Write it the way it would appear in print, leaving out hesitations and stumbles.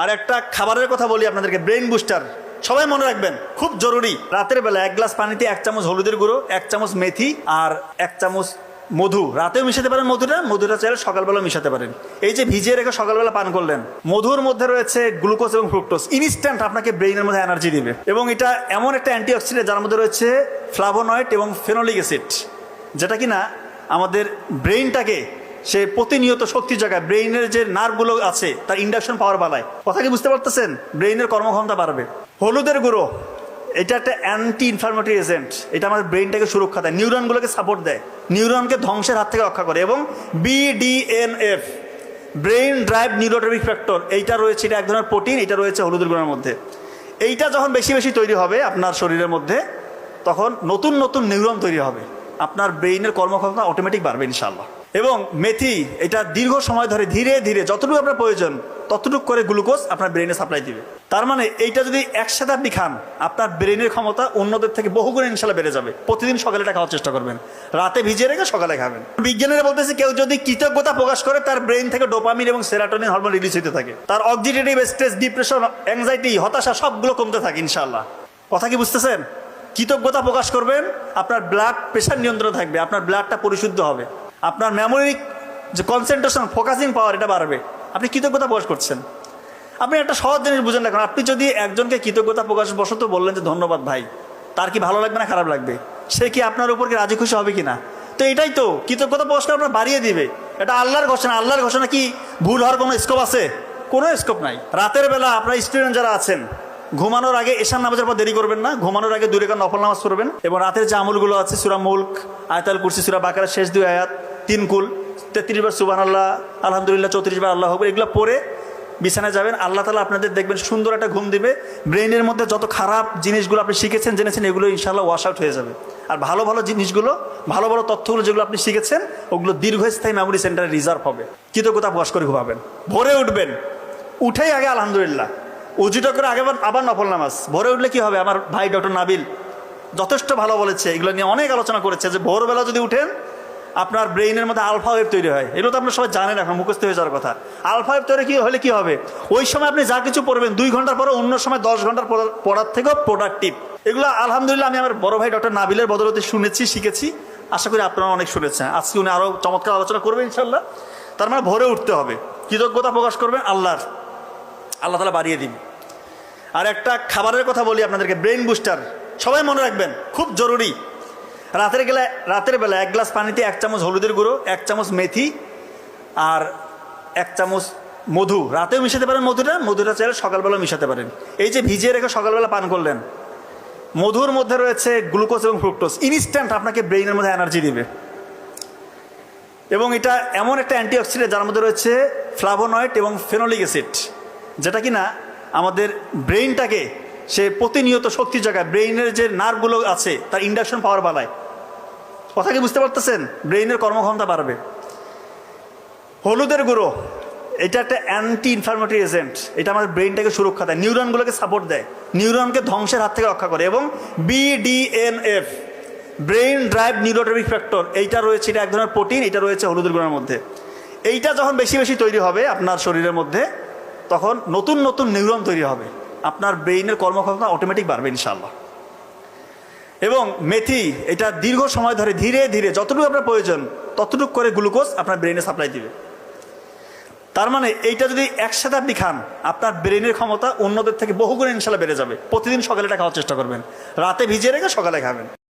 আর একটা খাবারের কথা বলি আপনাদেরকে, ব্রেইন বুস্টার। সবাই মনে রাখবেন, খুব জরুরি। রাতের বেলা 1 গ্লাস পানিতে 1 চামচ হলুদের গুঁড়ো, 1 চামচ মেথি আর 1 চামচ মধু। রাতেও মিশাতে পারেন মধুটা চাইলে সকালবেলা মিশাতে পারেন। এই যে ভিজিয়ে রেখে সকালবেলা পান করলেন, মধুর মধ্যে রয়েছে গ্লুকোজ এবং ফ্রুক্টোজ, ইনস্ট্যান্ট আপনাকে ব্রেইনের মধ্যে এনার্জি দিবে। এবং এটা এমন একটা অ্যান্টিঅক্সিডেন্ট যার মধ্যে রয়েছে ফ্লাভোনয়েড এবং ফেনোলিক অ্যাসিড, যেটা কিনা আমাদের ব্রেইনটাকে সে প্রতিনিয়ত শক্তি জায়গায়, ব্রেইনের যে নার্ভগুলো আছে তার ইন্ডাকশন পাওয়ার বাড়ায়। কথা কি বুঝতে পারতেছেন? ব্রেইনের কর্মক্ষমতা বাড়বে। হলুদের গুঁড়ো এটা একটা অ্যান্টি ইনফ্লামেটরি এজেন্ট, এটা আমাদের ব্রেইনটাকে সুরক্ষা দেয়, নিউরনগুলোকে সাপোর্ট দেয়, নিউরনকে ধ্বংসের হাত থেকে রক্ষা করে। এবং BDNF, brain drive neurotrophic factor, এইটা রয়েছে, এটা এক ধরনের প্রোটিন, এটা রয়েছে হলুদের গুঁড়োর মধ্যে। এইটা যখন বেশি বেশি তৈরি হবে আপনার শরীরের মধ্যে, তখন নতুন নতুন নিউরন তৈরি হবে, আপনার ব্রেইনের কর্মক্ষমতা অটোমেটিক বাড়বে ইনশাআল্লাহ। এবং মেথি, এটা দীর্ঘ সময় ধরে ধীরে ধীরে যতটুকু আপনার প্রয়োজন ততটুকু করে গ্লুকোজ আপনার ব্রেইনে সাপ্লাই দিবে। তার মানে এইটা যদি একসাথে আপনি খান, আপনার ব্রেইনের ক্ষমতা অন্যদের থেকে বহুগুণ ইনশাল্লাহ বেড়ে যাবে। প্রতিদিন সকালে এটা খাওয়ার চেষ্টা করবেন, রাতে ভিজিয়ে রেখে সকালে খাবেন। বিজ্ঞানীরা বলতেছে, কেউ যদি কৃতজ্ঞতা প্রকাশ করে তার ব্রেইন থেকে ডোপামিন এবং সেরাটোনিন হরমোন রিলিজ হতে থাকে, তার অক্সিডেটিভ স্ট্রেস, ডিপ্রেশন, অ্যাংজাইটি, হতাশা সবগুলো কমতে থাকে ইনশাআল্লাহ। কথা কি বুঝতেছেন? কৃতজ্ঞতা প্রকাশ করবেন, আপনার ব্লাড প্রেশার নিয়ন্ত্রণ থাকবে, আপনার ব্লাডটা পরিশুদ্ধ হবে, আপনার মেমোরি যে কনসেন্ট্রেশন, ফোকাসিং পাওয়ার, এটা বাড়বে। আপনি কৃতজ্ঞতা প্রকাশ করছেন। আপনি একটা সহজ জিনিস বুঝেন না, কারণ আপনি যদি একজনকে কৃতজ্ঞতা প্রকাশ বশত বললেন যে ধন্যবাদ ভাই, তার কি ভালো লাগবে না খারাপ লাগবে? সে কি আপনার উপর কি রাজি খুশি হবে কিনা? তো এটাই তো কৃতজ্ঞতা প্রকাশ করে আপনার বাড়িয়ে দিবে। এটা আল্লাহর ঘোষণা। আল্লাহর ঘোষণা কি ভুল হওয়ার কোনো স্কোপ আছে? কোনো স্কোপ নাই। রাতের বেলা আপনার স্টুডেন্ট যারা আছেন, ঘুমানোর আগে এশার নামাজের পর দেরি করবেন না, ঘুমানোর আগে 2 রাকাত নফল নামাজ পড়বেন। এবং রাতের যে আমলগুলো আছে, সূরা মুলক, আয়াতুল কুরসি, সূরা বাকারার শেষ 2 আয়াত, 3 কুল, 33 বার সুবহানাল্লাহ, আলহামদুলিল্লাহ, 34 বার আল্লাহু আকবার, এগুলো পড়ে বিছানায় যাবেন। আল্লাহ তাআলা আপনাদের দেখবেন সুন্দর একটা ঘুম দিবে। ব্রেইনের মধ্যে যত খারাপ জিনিসগুলো আপনি শিখেছেন, জেনেছেন, এগুলো ইনশাআল্লাহ ওয়াশ আউট হয়ে যাবে। আর ভালো ভালো জিনিসগুলো, ভালো ভালো তথ্যগুলো যেগুলো আপনি শিখেছেন, ওগুলো দীর্ঘস্থায়ী মেমোরি সেন্টারে রিজার্ভ হবে। কৃতজ্ঞতা প্রকাশ করে ঘুমাবেন। ভোরে উঠবেন, উঠেই আগে আলহামদুলিল্লাহ, উজুটা করে আগে আবার নফল নামাজ। ভোরে উঠলে কি হবে? আমার ভাই ডক্টর নাবিল যথেষ্ট ভালো বলেছে, এগুলো নিয়ে অনেক আলোচনা করেছে, যে ভোরবেলা যদি উঠেন আপনার ব্রেইনের মধ্যে আলফা ওয়েভ তৈরি হয়। এগুলো তো আপনার সবাই জানেন, এখন মুখস্থ হয়ে যাওয়ার কথা। আলফা ওয়েভ তৈরি হলে কি হবে? ওই সময় আপনি যা কিছু পড়বেন 2 ঘন্টার পরে অন্য সময় 10 ঘন্টার পড়ার থেকেও প্রোডাক্টিভ। এগুলো আলহামদুলিল্লাহ আমি আমার বড় ভাই ডক্টর নাবিলের বদলতে শুনেছি, শিখেছি। আশা করি আপনারা অনেক শুনেছেন। আজকে উনি আরও চমৎকার আলোচনা করবেন ইনশাল্লাহ। তার মানে ভোরে উঠতে হবে, কৃতজ্ঞতা প্রকাশ করবেন, আল্লাহ তাআলা বাড়িয়ে দিবে। আর একটা খাবারের কথা বলি আপনাদেরকে, ব্রেইন বুস্টার। সবাই মনে রাখবেন, খুব জরুরি। রাতের বেলা 1 গ্লাস পানিতে 1 চামচ হলুদের গুঁড়ো, 1 চামচ মেথি আর 1 চামচ মধু। রাতেও মিশাতে পারেন মধুটা চাইলে সকালবেলা মিশাতে পারেন। এই যে ভিজিয়ে রেখে সকালবেলা পান করলেন, মধুর মধ্যে রয়েছে গ্লুকোজ এবং ফ্রুক্টোজ, ইনস্ট্যান্ট আপনাকে ব্রেইনের মধ্যে এনার্জি দিবে। এবং এটা এমন একটা অ্যান্টিঅক্সিডেন্ট যার মধ্যে রয়েছে ফ্লাভোনয়েড এবং ফেনোলিক অ্যাসিড, যেটা কিনা আমাদের ব্রেইনটাকে সে প্রতিনিয়ত শক্তি জায়গায়, ব্রেইনের যে নার্ভগুলো আছে তার ইন্ডাকশন পাওয়ার বাড়ায়। কথা কি বুঝতে পারতেছেন? ব্রেইনের কর্মক্ষমতা বাড়বে। হলুদের গুঁড়ো এটা একটা অ্যান্টি ইনফ্লামেটরি এজেন্ট, এটা আমাদের ব্রেইনটাকে সুরক্ষা দেয়, নিউরনগুলোকে সাপোর্ট দেয়, নিউরনকে ধ্বংসের হাত থেকে রক্ষা করে। এবং BDNF, brain drive neurotrophic factor, এইটা রয়েছে, এটা এক ধরনের প্রোটিন, এটা রয়েছে হলুদের গুঁড়োর মধ্যে। এইটা যখন বেশি বেশি তৈরি হবে আপনার শরীরের মধ্যে, তখন নতুন নতুন নিউরন তৈরি হবে, আপনার ব্রেইনের কর্মক্ষমতা অটোমেটিক বাড়বে ইনশাআল্লাহ। এবং মেথি, এটা দীর্ঘ সময় ধরে ধীরে ধীরে যতটুকু আপনার প্রয়োজন ততটুকু করে গ্লুকোজ আপনার ব্রেইনে সাপ্লাই দিবে। তার মানে এইটা যদি একসাথে আপনি খান, আপনার ব্রেইনের ক্ষমতা অন্যদের থেকে বহুগুণ ইনশাআল্লাহ বেড়ে যাবে। প্রতিদিন সকালে এটা খাওয়ার চেষ্টা করবেন, রাতে ভিজিয়ে রেখে সকালে খাবেন।